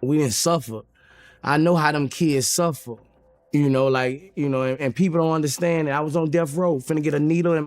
We didn't suffer. I know how them kids suffer. You know, like, you know, and people don't understand that I was on death row, finna get a needle in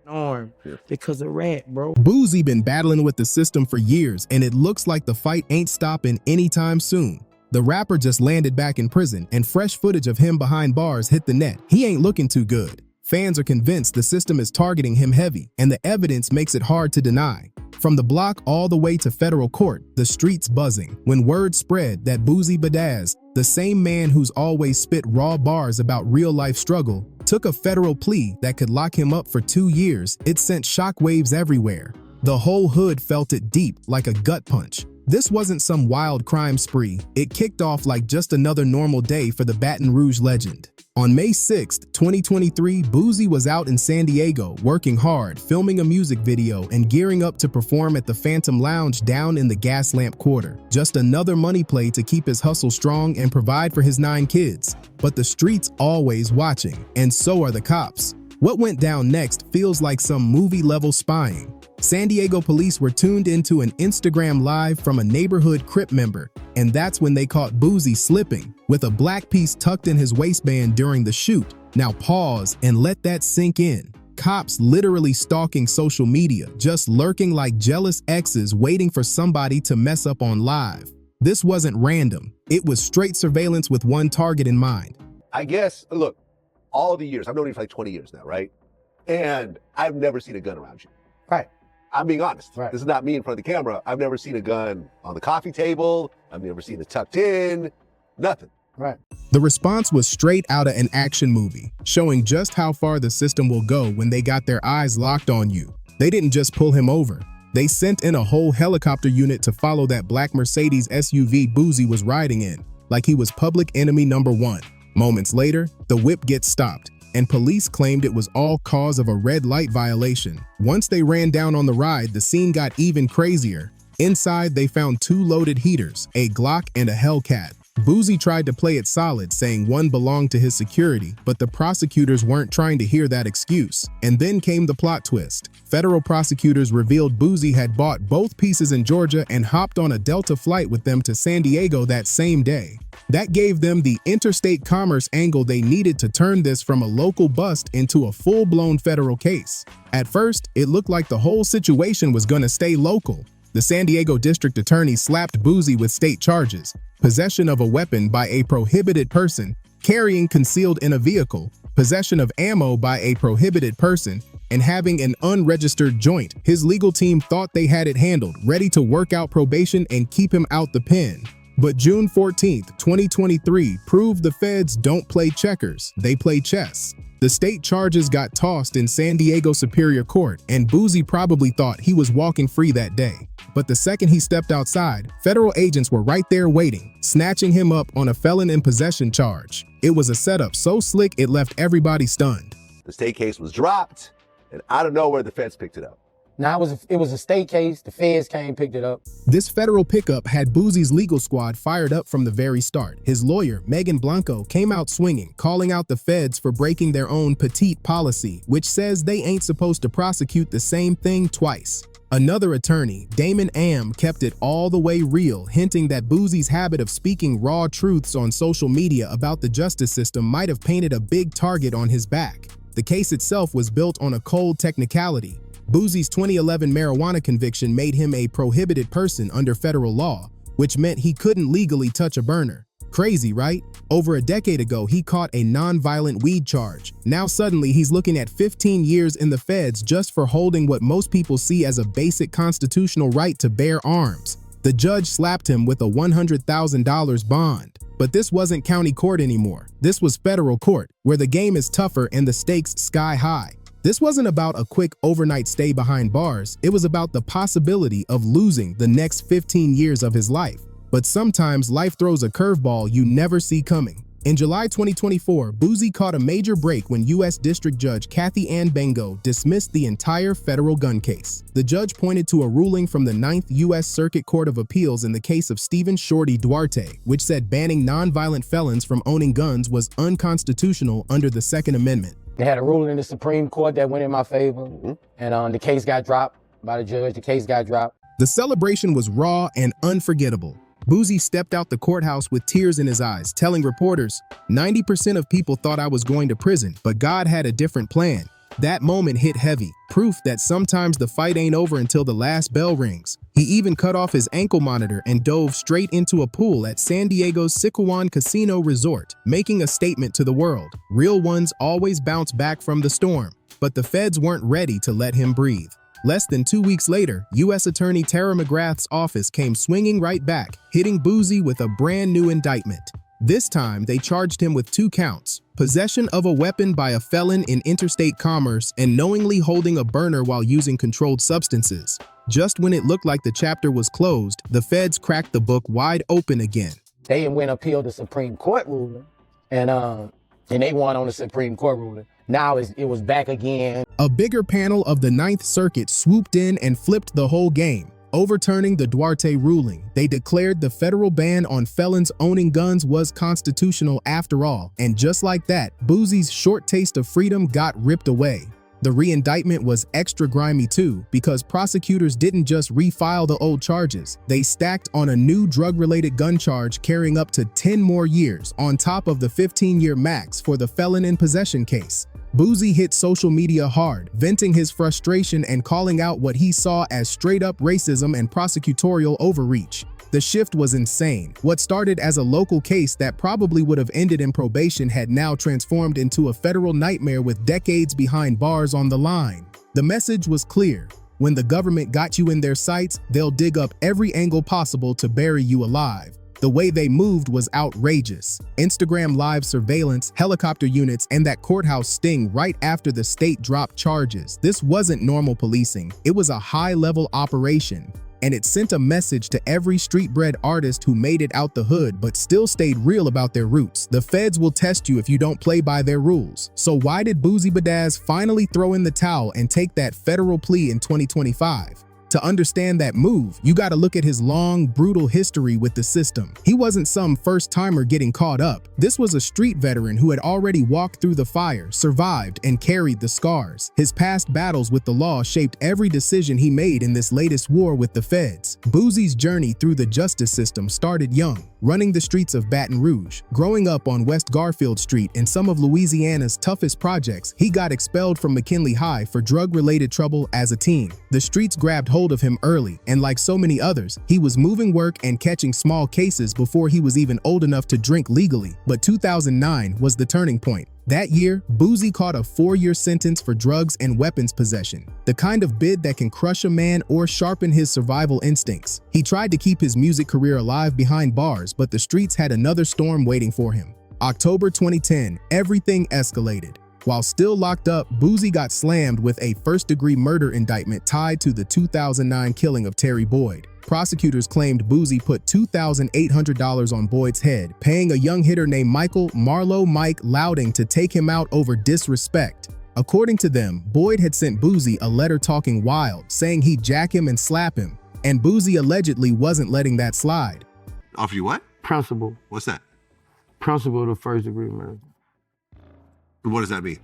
my arm because of rat, bro. Boosie been battling with the system for years, and it looks like the fight ain't stopping anytime soon. The rapper just landed back in prison, and fresh footage of him behind bars hit the net. He ain't looking too good. Fans are convinced the system is targeting him heavy, and the evidence makes it hard to deny. From the block all the way to federal court, the streets buzzing when word spread that Boosie Badazz, the same man who's always spit raw bars about real-life struggle, took a federal plea that could lock him up for 2 years. It sent shockwaves everywhere. The whole hood felt it deep, like a gut punch. This wasn't some wild crime spree. It kicked off like just another normal day for the Baton Rouge legend. On May 6, 2023, Boosie was out in San Diego working hard, filming a music video and gearing up to perform at the Phantom Lounge down in the Gaslamp Quarter. Just another money play to keep his hustle strong and provide for his 9 kids. But the streets always watching, and so are the cops. What went down next feels like some movie-level spying. San Diego police were tuned into an Instagram live from a neighborhood Crip member, and that's when they caught Boosie slipping, with a black piece tucked in his waistband during the shoot. Now pause and let that sink in. Cops literally stalking social media, just lurking like jealous exes waiting for somebody to mess up on live. This wasn't random. It was straight surveillance with one target in mind. I guess, look, all the years, I've known you for like 20 years now, right? And I've never seen a gun around you. Right. I'm being honest. Right. This is not me in front of the camera. I've never seen a gun on the coffee table. I've never seen it tucked in. Nothing. Right. The response was straight out of an action movie, showing just how far the system will go when they got their eyes locked on you. They didn't just pull him over. They sent in a whole helicopter unit to follow that black Mercedes SUV Boosie was riding in, like he was public enemy number 1. Moments later, the whip gets stopped, and police claimed it was all cause of a red light violation. Once they ran down on the ride, the scene got even crazier. Inside, they found 2 loaded heaters, a Glock and a Hellcat. Boosie tried to play it solid, saying one belonged to his security, but the prosecutors weren't trying to hear that excuse. And then came the plot twist. Federal prosecutors revealed Boosie had bought both pieces in Georgia and hopped on a Delta flight with them to San Diego that same day. That gave them the interstate commerce angle they needed to turn this from a local bust into a full-blown federal case. At first, it looked like the whole situation was gonna stay local. The San Diego district attorney slapped Boosie with state charges: possession of a weapon by a prohibited person, carrying concealed in a vehicle, possession of ammo by a prohibited person, and having an unregistered joint. His legal team thought they had it handled, ready to work out probation and keep him out the pen. But June 14, 2023 proved the feds don't play checkers, they play chess. The state charges got tossed in San Diego Superior Court, and Boosie probably thought he was walking free that day. But the second he stepped outside, federal agents were right there waiting, snatching him up on a felon in possession charge. It was a setup so slick it left everybody stunned. The state case was dropped, and I don't know where the feds picked it up. Now it was a state case. The feds came, picked it up. This federal pickup had Boosie's legal squad fired up from the very start. His lawyer, Megan Blanco, came out swinging, calling out the feds for breaking their own petite policy, which says they ain't supposed to prosecute the same thing twice. Another attorney, Damon Am, kept it all the way real, hinting that Boosie's habit of speaking raw truths on social media about the justice system might have painted a big target on his back. The case itself was built on a cold technicality. Boosie's 2011 marijuana conviction made him a prohibited person under federal law, which meant he couldn't legally touch a burner. Crazy, right? Over a decade ago, he caught a non-violent weed charge. Now suddenly he's looking at 15 years in the feds just for holding what most people see as a basic constitutional right to bear arms. The judge slapped him with a $100,000 bond. But this wasn't county court anymore. This was federal court, where the game is tougher and the stakes sky high. This wasn't about a quick overnight stay behind bars. It was about the possibility of losing the next 15 years of his life. But sometimes life throws a curveball you never see coming. In July 2024, Boosie caught a major break when U.S. District Judge Kathy Ann Bengo dismissed the entire federal gun case. The judge pointed to a ruling from the 9th U.S. Circuit Court of Appeals in the case of Stephen Shorty Duarte, which said banning nonviolent felons from owning guns was unconstitutional under the Second Amendment. They had a ruling in the Supreme Court that went in my favor, and the case got dropped by the judge. The case got dropped. The celebration was raw and unforgettable. Boosie stepped out the courthouse with tears in his eyes, telling reporters, "90% of people thought I was going to prison, but God had a different plan." That moment hit heavy, proof that sometimes the fight ain't over until the last bell rings. He even cut off his ankle monitor and dove straight into a pool at San Diego's Sycuan Casino Resort, making a statement to the world. Real ones always bounce back from the storm, but the feds weren't ready to let him breathe. Less than 2 weeks later, U.S. Attorney Tara McGrath's office came swinging right back, hitting Boosie with a brand new indictment. This time, they charged him with 2 counts: possession of a weapon by a felon in interstate commerce and knowingly holding a burner while using controlled substances. Just when it looked like the chapter was closed, the feds cracked the book wide open again. They went appeal the Supreme Court ruling, and they won on the Supreme Court ruling. Now it was back again. A bigger panel of the Ninth Circuit swooped in and flipped the whole game. Overturning the Duarte ruling, they declared the federal ban on felons owning guns was constitutional after all, and just like that, Boosie's short taste of freedom got ripped away. The re-indictment was extra grimy too, because prosecutors didn't just refile the old charges. They stacked on a new drug-related gun charge carrying up to 10 more years on top of the 15-year max for the felon in possession case. Boosie hit social media hard, venting his frustration and calling out what he saw as straight-up racism and prosecutorial overreach. The shift was insane. What started as a local case that probably would have ended in probation had now transformed into a federal nightmare with decades behind bars on the line. The message was clear. When the government got you in their sights, they'll dig up every angle possible to bury you alive. The way they moved was outrageous. Instagram live surveillance, helicopter units, and that courthouse sting right after the state dropped charges. This wasn't normal policing. It was a high-level operation. And it sent a message to every street-bred artist who made it out the hood but still stayed real about their roots. The feds will test you if you don't play by their rules. So why did Boosie Badazz finally throw in the towel and take that federal plea in 2025? To understand that move, you gotta look at his long, brutal history with the system. He wasn't some first-timer getting caught up. This was a street veteran who had already walked through the fire, survived, and carried the scars. His past battles with the law shaped every decision he made in this latest war with the feds. Boosie's journey through the justice system started young, running the streets of Baton Rouge. Growing up on West Garfield Street in some of Louisiana's toughest projects, he got expelled from McKinley High for drug-related trouble as a teen. The streets grabbed hold of him early, and like so many others, he was moving work and catching small cases before he was even old enough to drink legally. But 2009 was the turning point. That year, Boosie caught a 4-year sentence for drugs and weapons possession, the kind of bid that can crush a man or sharpen his survival instincts. He tried to keep his music career alive behind bars, but the streets had another storm waiting for him. October 2010, everything escalated. While still locked up, Boosie got slammed with a first-degree murder indictment tied to the 2009 killing of Terry Boyd. Prosecutors claimed Boosie put $2,800 on Boyd's head, paying a young hitter named Michael Marlowe Mike Louding to take him out over disrespect. According to them, Boyd had sent Boosie a letter talking wild, saying he'd jack him and slap him, and Boosie allegedly wasn't letting that slide. Offer you what? Principle. What's that? Principle of the first-degree murder. What does that mean?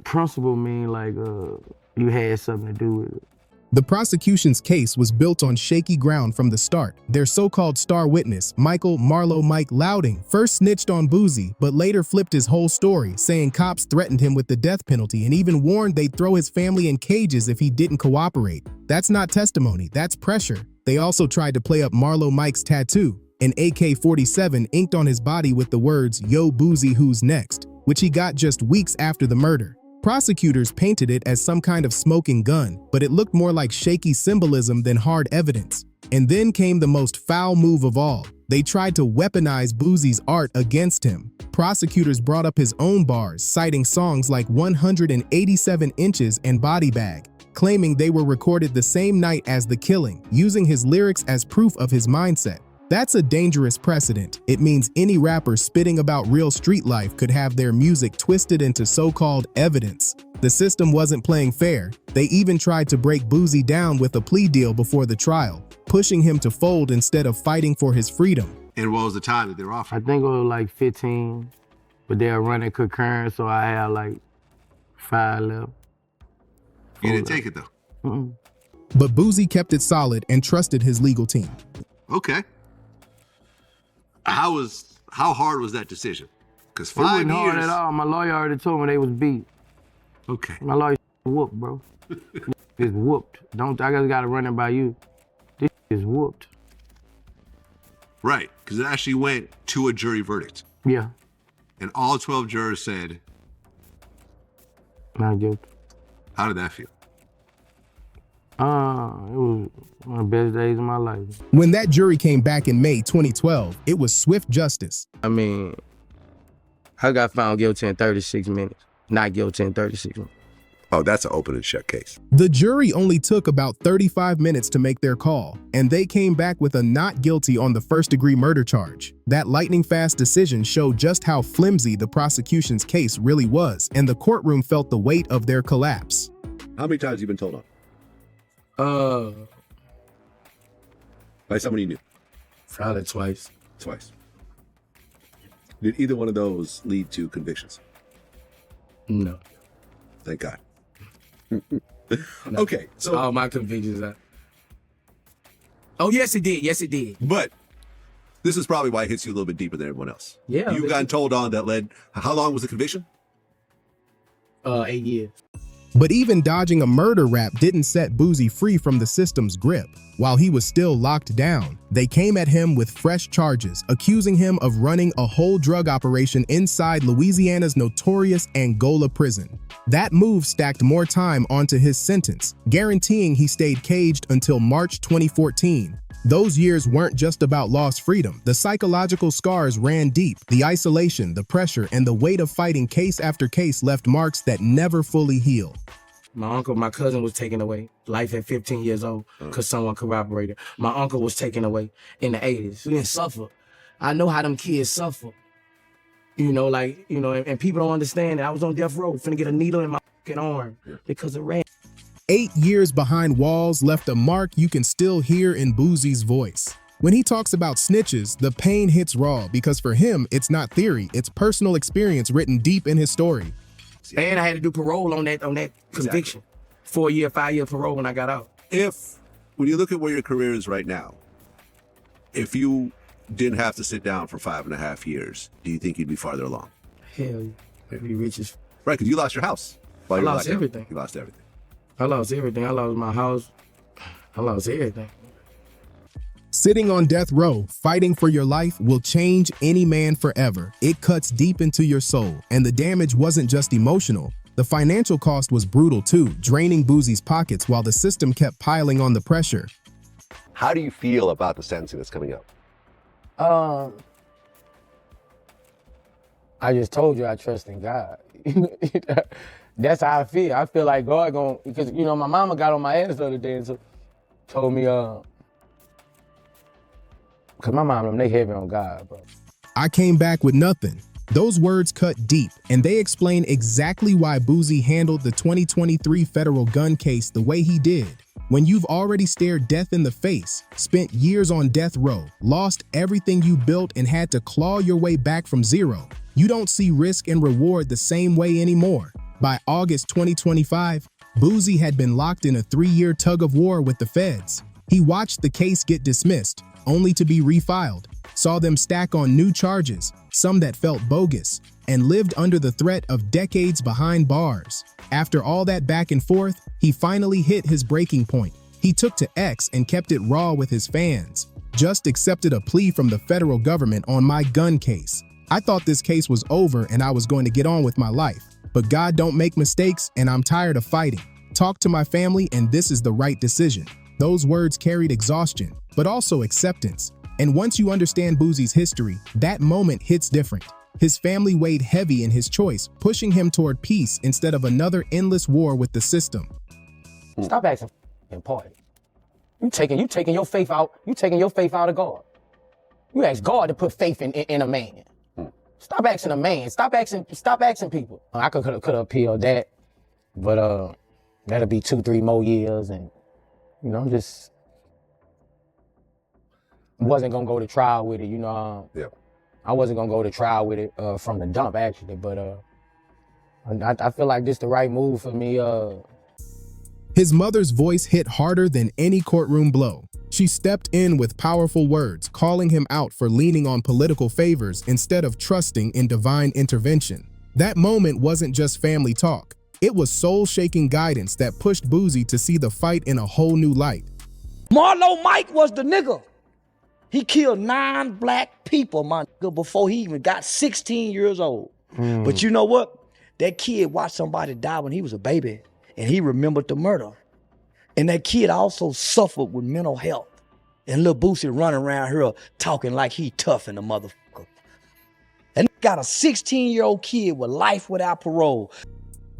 Principle mean like you had something to do with it. The prosecution's case was built on shaky ground from the start. Their so-called star witness, Michael Marlowe Mike Louding, first snitched on Boosie, but later flipped his whole story, saying cops threatened him with the death penalty and even warned they'd throw his family in cages if he didn't cooperate. That's not testimony, that's pressure. They also tried to play up Marlowe Mike's tattoo, an AK-47 inked on his body with the words, "Yo Boosie, who's next?" which he got just weeks after the murder. Prosecutors painted it as some kind of smoking gun, but it looked more like shaky symbolism than hard evidence. And then came the most foul move of all. They tried to weaponize Boosie's art against him. Prosecutors brought up his own bars, citing songs like 187 Inches and Body Bag, claiming they were recorded the same night as the killing, using his lyrics as proof of his mindset. That's a dangerous precedent. It means any rapper spitting about real street life could have their music twisted into so-called evidence. The system wasn't playing fair. They even tried to break Boosie down with a plea deal before the trial, pushing him to fold instead of fighting for his freedom. And what was the time that they were offering? I think it was like 15, but they're running concurrent, so I had like 5 left. You didn't take it though? But Boosie kept it solid and trusted his legal team. Okay. How hard was that decision? Because It 5 wasn't years. hard at all. My lawyer already told me they was beat. Okay. My lawyer whooped, bro. It's whooped. I just gotta run it by you. This is whooped. Right, because it actually went to a jury verdict. Yeah, And all 12 jurors said, not guilty. how did that feel? It was one of the best days of my life. When that jury came back in May 2012, it was swift justice. I mean, I got found guilty in 36 minutes. Not guilty in 36 minutes. Oh, that's an open and shut case. The jury only took about 35 minutes to make their call, and they came back with a not guilty on the first-degree murder charge. That lightning-fast decision showed just how flimsy the prosecution's case really was, and the courtroom felt the weight of their collapse. How many times have you been told on? By somebody you knew? Probably twice. Twice. Did either one of those lead to convictions? No. Thank God. Okay, so All my convictions are. Oh, yes, it did. Yes, it did. but this is probably why it hits you a little bit deeper than everyone else. Yeah. You've gotten told on that led. How long was the conviction? 8 years. But even dodging a murder rap didn't set Boosie free from the system's grip. While he was still locked down, they came at him with fresh charges, accusing him of running a whole drug operation inside Louisiana's notorious Angola prison. That move stacked more time onto his sentence, guaranteeing he stayed caged until March 2014. Those years weren't just about lost freedom. The psychological scars ran deep. The isolation, the pressure, and the weight of fighting case after case left marks that never fully heal. My cousin was taken away, life at 15 years old, because someone corroborated. My uncle was taken away in the 80s. We didn't suffer. I know how them kids suffer. And people don't understand that I was on death row, finna get a needle in my fucking arm because of rap. 8 years behind walls left a mark you can still hear in Boosie's voice. When he talks about snitches, the pain hits raw because for him, it's not theory, it's personal experience written deep in his story. And I had to do parole on that conviction. 4-year, 5-year parole when I got out. When you look at where your career is right now, if you didn't have to sit down for 5.5 years, do you think you'd be farther along? Hell, I'd be rich as Right, because you lost your house. I lost everything. You lost everything. I lost everything. I lost my house. I lost everything. Sitting on death row, fighting for your life will change any man forever. It cuts deep into your soul, and the damage wasn't just emotional. The financial cost was brutal too, draining Boosie's pockets while the system kept piling on the pressure. How do you feel about the sentencing that's coming up? I just told you I trust in God. That's how I feel. I feel like God going, because my mama got on my ass the other day and told me, because my mom, they heavy on God, bro. I came back with nothing. Those words cut deep, and they explain exactly why Boosie handled the 2023 federal gun case the way he did. When you've already stared death in the face, spent years on death row, lost everything you built and had to claw your way back from zero, you don't see risk and reward the same way anymore. By August 2025, Boosie had been locked in a 3-year tug-of-war with the feds. He watched the case get dismissed, only to be refiled, saw them stack on new charges, some that felt bogus, and lived under the threat of decades behind bars. After all that back and forth, he finally hit his breaking point. He took to X and kept it raw with his fans. Just accepted a plea from the federal government on my gun case. I thought this case was over and I was going to get on with my life. But God don't make mistakes, and I'm tired of fighting. Talk to my family, and this is the right decision. Those words carried exhaustion, but also acceptance. And once you understand Boosie's history, that moment hits different. His family weighed heavy in his choice, pushing him toward peace instead of another endless war with the system. Stop acting important. You taking your faith out. You taking your faith out of God. You ask God to put faith in a man. Stop asking a man. Stop asking people. I could have appealed that, but that'll be 2-3 more years, and just wasn't gonna go to trial with it. Yeah. I wasn't gonna go to trial with it from the dump actually, but I feel like this the right move for me. His mother's voice hit harder than any courtroom blow. She stepped in with powerful words, calling him out for leaning on political favors instead of trusting in divine intervention. That moment wasn't just family talk. It was soul-shaking guidance that pushed Boosie to see the fight in a whole new light. Marlo Mike was the nigga. He killed 9 black people, my nigga, before he even got 16 years old. But you know what? That kid watched somebody die when he was a baby, and he remembered the murder. And that kid also suffered with mental health. And little Boosie running around here talking like he tough in the motherfucker. And got a 16-year-old kid with life without parole.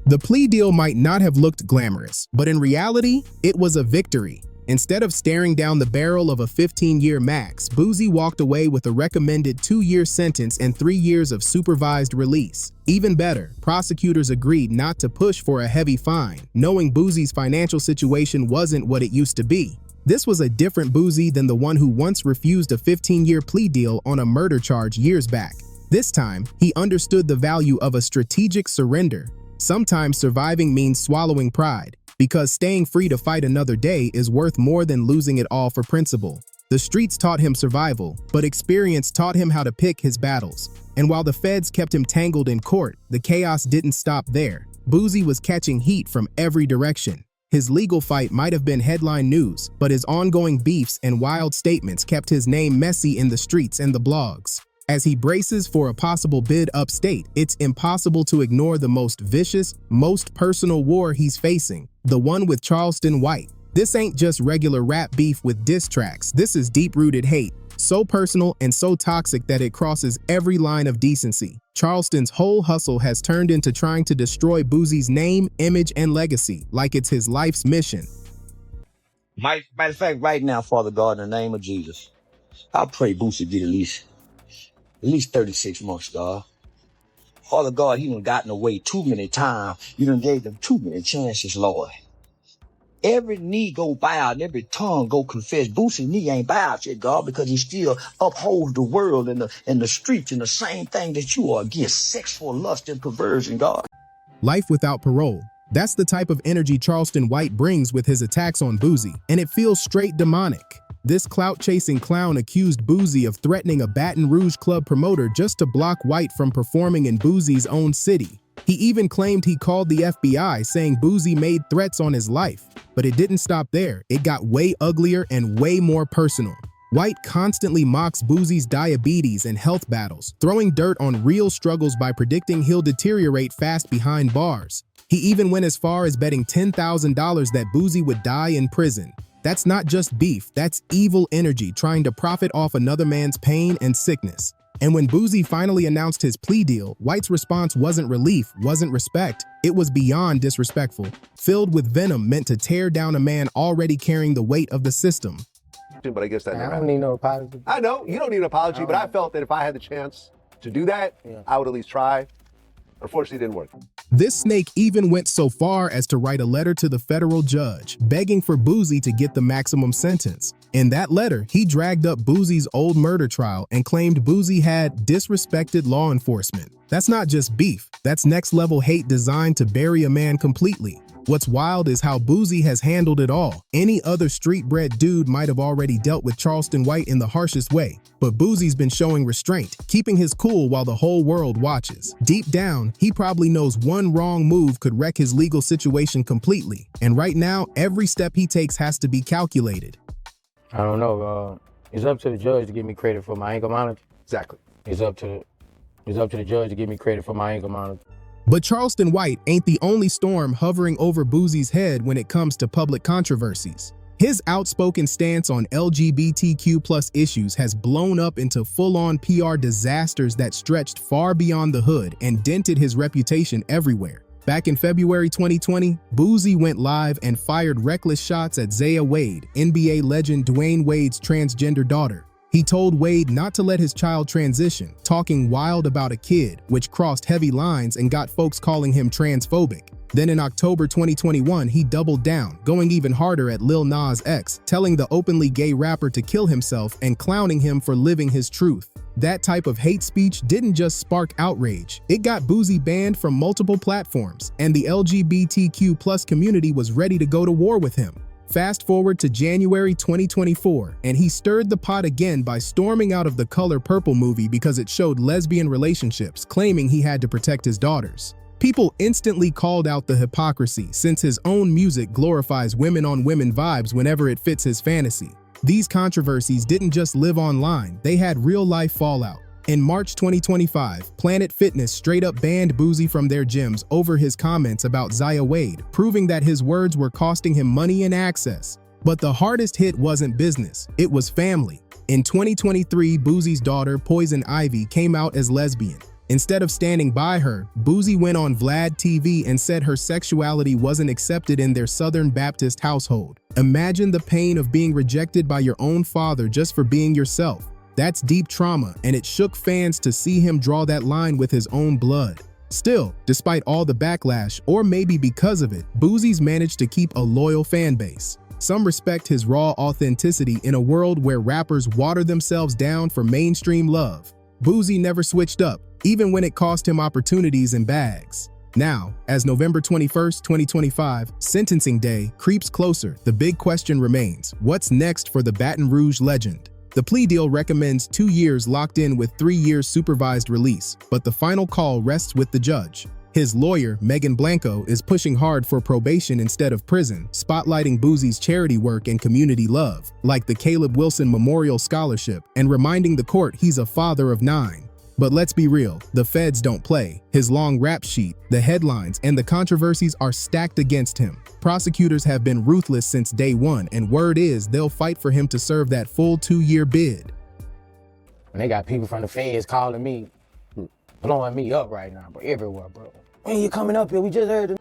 The plea deal might not have looked glamorous, but in reality, it was a victory. Instead of staring down the barrel of a 15-year max, Boosie walked away with a recommended 2-year sentence and 3 years of supervised release. Even better, prosecutors agreed not to push for a heavy fine, knowing Boosie's financial situation wasn't what it used to be. This was a different Boosie than the one who once refused a 15-year plea deal on a murder charge years back. This time, he understood the value of a strategic surrender. Sometimes surviving means swallowing pride, because staying free to fight another day is worth more than losing it all for principle. The streets taught him survival, but experience taught him how to pick his battles. And while the feds kept him tangled in court, the chaos didn't stop there. Boosie was catching heat from every direction. His legal fight might have been headline news, but his ongoing beefs and wild statements kept his name messy in the streets and the blogs. As he braces for a possible bid upstate, it's impossible to ignore the most vicious, most personal war he's facing, the one with Charleston White. This ain't just regular rap beef with diss tracks, this is deep-rooted hate, so personal and so toxic that it crosses every line of decency. Charleston's whole hustle has turned into trying to destroy Boosie's name, image, and legacy, like it's his life's mission. Matter of fact, right now, Father God, in the name of Jesus, I pray Boosie get at least 36 months, God. Father God, he done gotten away too many times. You done gave them too many chances, Lord. Every knee go bow and every tongue go confess. Boosie's knee ain't bowed yet, God, because he still upholds the world and the streets and the same thing that you are against, sexual lust and perversion, God. Life without parole. That's the type of energy Charleston White brings with his attacks on Boosie, and it feels straight demonic. This clout-chasing clown accused Boosie of threatening a Baton Rouge club promoter just to block White from performing in Boosie's own city. He even claimed he called the FBI, saying Boosie made threats on his life. But it didn't stop there. It got way uglier and way more personal. White constantly mocks Boosie's diabetes and health battles, throwing dirt on real struggles by predicting he'll deteriorate fast behind bars. He even went as far as betting $10,000 that Boosie would die in prison. That's not just beef, that's evil energy trying to profit off another man's pain and sickness. And when Boosie finally announced his plea deal, White's response wasn't relief, wasn't respect, it was beyond disrespectful, filled with venom meant to tear down a man already carrying the weight of the system. But I guess that never I don't need no apology. I know, you don't need an apology, but I felt that if I had the chance to do that, I would at least try. Unfortunately, it didn't work. This snake even went so far as to write a letter to the federal judge, begging for Boosie to get the maximum sentence. In that letter, he dragged up Boosie's old murder trial and claimed Boosie had disrespected law enforcement. That's not just beef, that's next-level hate designed to bury a man completely. What's wild is how Boosie has handled it all. Any other street-bred dude might have already dealt with Charleston White in the harshest way, but Boosie's been showing restraint, keeping his cool while the whole world watches. Deep down, he probably knows one wrong move could wreck his legal situation completely, and right now, every step he takes has to be calculated. I don't know. It's up to the judge to give me credit for my anger monitor. Exactly. It's up to the judge to give me credit for my anger monitor. But Charleston White ain't the only storm hovering over Boosie's head when it comes to public controversies. His outspoken stance on LGBTQ+ issues has blown up into full-on PR disasters that stretched far beyond the hood and dented his reputation everywhere. Back in February 2020, Boosie went live and fired reckless shots at Zaya Wade, NBA legend Dwayne Wade's transgender daughter. He told Wade not to let his child transition, talking wild about a kid, which crossed heavy lines and got folks calling him transphobic. Then in October 2021, he doubled down, going even harder at Lil Nas X, telling the openly gay rapper to kill himself and clowning him for living his truth. That type of hate speech didn't just spark outrage, it got Boosie banned from multiple platforms, and the LGBTQ+ community was ready to go to war with him. Fast forward to January 2024, and he stirred the pot again by storming out of the Color Purple movie because it showed lesbian relationships, claiming he had to protect his daughters. People instantly called out the hypocrisy, since his own music glorifies women-on-women vibes whenever it fits his fantasy. These controversies didn't just live online, they had real-life fallout. In March 2025, Planet Fitness straight up banned Boosie from their gyms over his comments about Zaya Wade, proving that his words were costing him money and access. But the hardest hit wasn't business, it was family. In 2023, Boosie's daughter, Poison Ivy, came out as lesbian. Instead of standing by her, Boosie went on Vlad TV and said her sexuality wasn't accepted in their Southern Baptist household. Imagine the pain of being rejected by your own father just for being yourself. That's deep trauma, and it shook fans to see him draw that line with his own blood. Still, despite all the backlash, or maybe because of it, Boosie's managed to keep a loyal fan base. Some respect his raw authenticity in a world where rappers water themselves down for mainstream love. Boosie never switched up, even when it cost him opportunities and bags. Now, as November 21st, 2025, sentencing day creeps closer, the big question remains: what's next for the Baton Rouge legend? The plea deal recommends 2 years locked in with 3 years supervised release, but the final call rests with the judge. His lawyer, Megan Blanco, is pushing hard for probation instead of prison, spotlighting Boosie's charity work and community love, like the Caleb Wilson Memorial Scholarship, and reminding the court he's a father of 9. But let's be real, the feds don't play. His long rap sheet, the headlines, and the controversies are stacked against him. Prosecutors have been ruthless since day one, and word is they'll fight for him to serve that full 2-year bid. And they got people from the feds calling me, blowing me up right now, but everywhere, bro. When you coming up here, we just heard.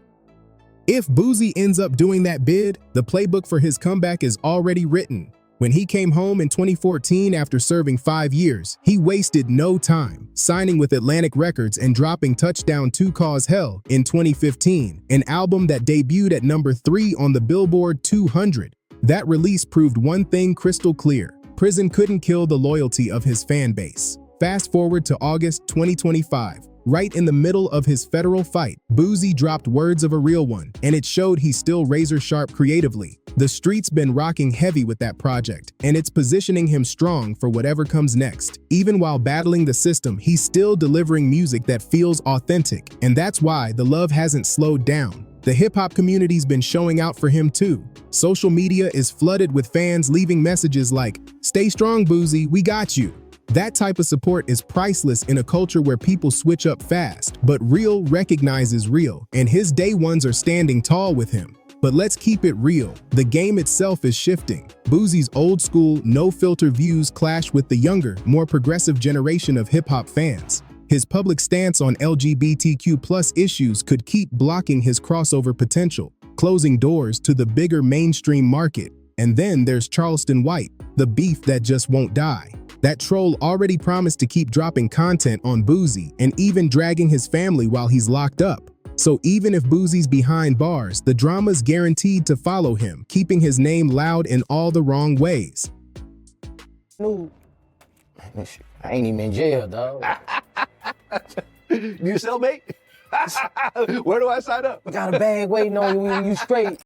If Boosie ends up doing that bid, the playbook for his comeback is already written. When he came home in 2014 after serving 5 years, he wasted no time, signing with Atlantic Records and dropping Touchdown to Cause Hell in 2015, an album that debuted at number 3 on the Billboard 200. That release proved one thing crystal clear: prison couldn't kill the loyalty of his fan base. Fast forward to August 2025. Right in the middle of his federal fight, Boosie dropped Words of a Real One, and it showed he's still razor sharp creatively. The street's been rocking heavy with that project, and it's positioning him strong for whatever comes next. Even while battling the system, he's still delivering music that feels authentic, and that's why the love hasn't slowed down. The hip-hop community's been showing out for him too. Social media is flooded with fans leaving messages like, "Stay strong, Boosie, we got you." That type of support is priceless in a culture where people switch up fast, but real recognizes real, and his day ones are standing tall with him. But let's keep it real, the game itself is shifting. Boosie's old school, no-filter views clash with the younger, more progressive generation of hip-hop fans. His public stance on LGBTQ+ issues could keep blocking his crossover potential, closing doors to the bigger mainstream market. And then there's Charleston White, the beef that just won't die. That troll already promised to keep dropping content on Boosie and even dragging his family while he's locked up. So even if Boosie's behind bars, the drama's guaranteed to follow him, keeping his name loud in all the wrong ways. No, I ain't even in jail, dog. You cellmate? Where do I sign up? I got a bag waiting on you, you straight.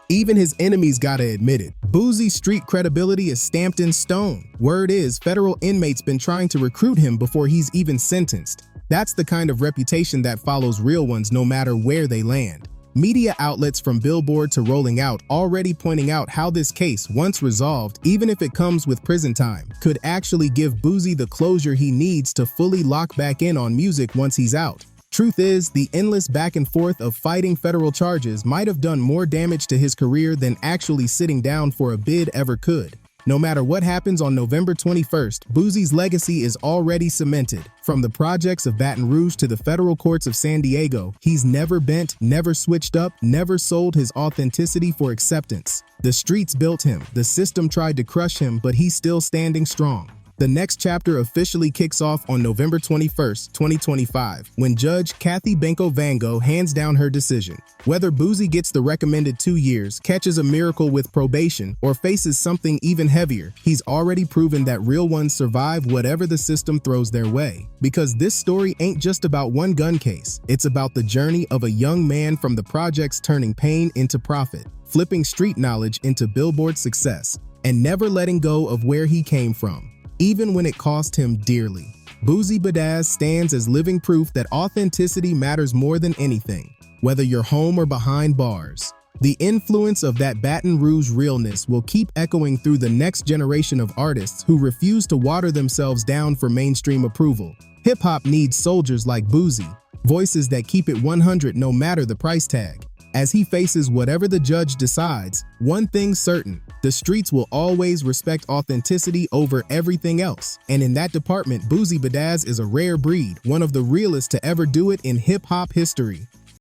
Even his enemies gotta admit it. Boosie's street credibility is stamped in stone. Word is, federal inmates been trying to recruit him before he's even sentenced. That's the kind of reputation that follows real ones no matter where they land. Media outlets from Billboard to Rolling Out already pointing out how this case, once resolved, even if it comes with prison time, could actually give Boosie the closure he needs to fully lock back in on music once he's out. Truth is, the endless back and forth of fighting federal charges might have done more damage to his career than actually sitting down for a bid ever could. No matter what happens on November 21st, Boosie's legacy is already cemented. From the projects of Baton Rouge to the federal courts of San Diego, he's never bent, never switched up, never sold his authenticity for acceptance. The streets built him, the system tried to crush him, but he's still standing strong. The next chapter officially kicks off on November 21st, 2025, when Judge Kathy Benko-Vango hands down her decision. Whether Boosie gets the recommended 2 years, catches a miracle with probation, or faces something even heavier, he's already proven that real ones survive whatever the system throws their way. Because this story ain't just about one gun case, it's about the journey of a young man from the projects turning pain into profit, flipping street knowledge into billboard success, and never letting go of where he came from, even when it cost him dearly. Boosie Badazz stands as living proof that authenticity matters more than anything, whether you're home or behind bars. The influence of that Baton Rouge realness will keep echoing through the next generation of artists who refuse to water themselves down for mainstream approval. Hip-hop needs soldiers like Boosie, voices that keep it 100 no matter the price tag. As he faces whatever the judge decides, one thing's certain: the streets will always respect authenticity over everything else. And in that department, Boosie Badazz is a rare breed, one of the realest to ever do it in hip-hop history.